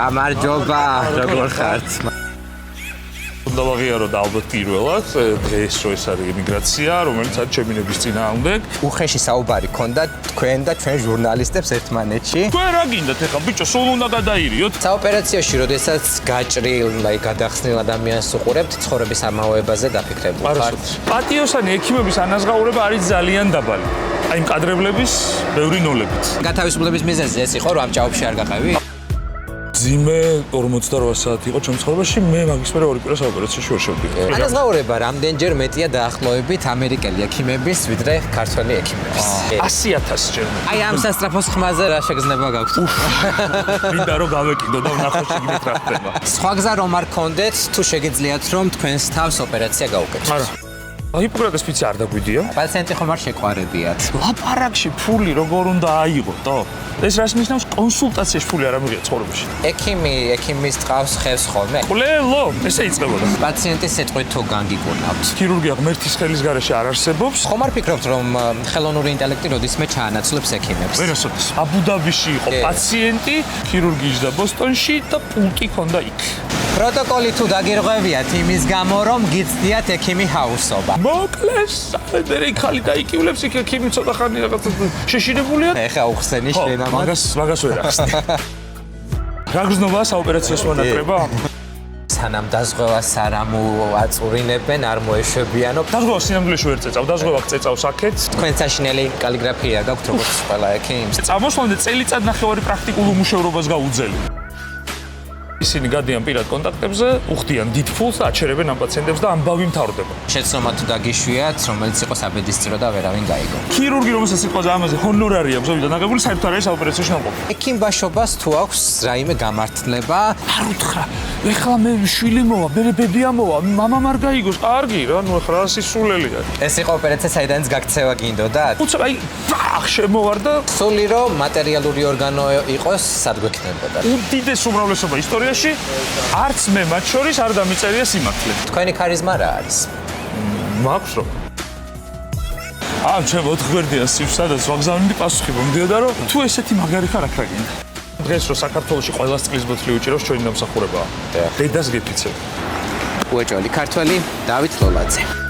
გამარჯობა, როგორ ხართ? უნდა ვაღიარო და ალბათ პირველად დღეს რო ეს არის ემიგრაცია, რომელიც არის ჩემი ნების წინააღმდეგ. უხეში საუბარი ქონდა თქვენ და ჩვენ ჟურნალისტებს ერთმანეთში. თქვენ რა გინდათ ეხლა ბიჭო, სულ უნდა გადაირიოთ. საოპერაციოში, როდესაც გაჭრილ, გადახსნილ ადამიანს უყურებთ, ცხოვრების ამაოებაზე დაფიქრებული ხართ? პატიოსანი ექიმების ანაზღაურება არის ძალიან დაბალი. აი იმ კადრებლების ბევრი ნოლებით. გათავისუფლების მიზეზი ეს იყო, რომ ამ ჭაობში არ გაყევი? ძიმე 48 საათი იყო ჩემ ცხოვრებაში, მე მაგის მერე ორი კვირა საოპერაციაში ვერ შევდივარ. ანაზღაურება რამდენჯერ მეტია დაახლოებით ამერიკელი ექიმების, ვიდრე ქართველი ექიმების? 100,000 ჯერ. აი ამ სასტრაფოს ხმაზე რა შეგრძნება გაქვთ? მინდა რომ გავეკიდო და ვნახო შეგნით რა ხდება. სხვა გზა რომ არ გქონდეთ, თუ შეგიძლიათ რომ თქვენს თავს ოპერაცია გაუკეთოთ? არა. ჰიპოკრატეს ფიცი არ დაგვიდია. პაციენტი ხომ არ შეყვარებიათ? ლაპარაკში ფული როგორ უნდა აიღო, ეს რას ნიშნავს კონსულტაციაში ფული არ ამიღია ცხოვრებაში. ექიმის ტყავს ხევს ხოლმე? ყლელო, ესე იწყებოდა. პაციენტის სიტყვით თუ განგიკუნავთ. ქირურგია ღმერთის ხელის გარეშე არ არსებობს. ხომ არ ფიქრობთ რომ ხელოვნური ინტელექტი როდისმე ჩაანაცვლებს ექიმებს? ვერასოდეს. აბუდაბიში იყო პაციენტი, ქირურგი იჯდა ბოსტონში და პულტი ჰქონდა იქ. პროტოკოლი თუ დაგირღვევიათ იმის გამო რომ გიცდიათ ექიმი ჰაუსობა. მოკლეს, მე ხალი დაიკივლებს იქ ექიმი ცოტა ხანი რაღაცა შეშინებულია. ეხა უხსენი შენ ამას. მაგას ვერ ახსნი. რა გზნობა საოპერაციო მონაკრება? სანამ დაზღვევას არ ამოაწურინებენ, არ მოეშვებიანო. დაზღვევა სინამდვილეში ვერ წეწავ, დაზღვევა წეწავს აქეთ. თქვენ საშინელი კალიგრაფია გაქვთ როგორც ყველა ექიმს. წამოსვლამდე წელიწად ნახევარი პრაქტიკულ უმუშევრობას გაუძელი. ისინი გადიან პირად კონტაქტებზე, უხდიან დიდ ფულს და აჩერებენ ამ პაციენტებს და ამბავი მთავრდება. შეცდომა თუ დაგიშვიათ, რომელიც იყო საბედისწრო და ვერავინ გაიგო. ქირურგი რომელსაც სიტყვაზე ამაზე ჰონორარი აქვს ზოგადად ნაგებული, საერთოდ არ არის საოპერაციო ნამყოფი. ექიმბაშობას თუ აქვს რაიმე გამართლება? არ უთხრა, ეხლა მე შვილი მოვა, მე ბებია მოვა, მამამ არ გაიგოს, კარგი რა, ნუ ეხლა სისულელია. ეს იყო ოპერაცია, საიდანაც გაქცევა გინდოდათ? უცებ აი, ბახ შემოვარ და სული რომ მატერიალური ორგანო იყოს, სად გვექნებოდა? უდიდეს უმრავლესობა ისტორიაში არც მე მათ შორის არ დამიწერია სიმართლე. თქვენი ქარიზმა რა არის? მაქვს რომ ჩემ 4 გვერდიან სივს სადაც ვაგზავნილი პასუხი მომდიოდა რომ თუ ესეთი მაგარი ხარ აქ რა გინდა. დღეს რომ საქართველოში ყველას წყლის ბოთლი უჭირავს ჩვენი დამსახურებაა. დედას გეფიცებ. უეჭველი ქართველი დავით ლოლაძე.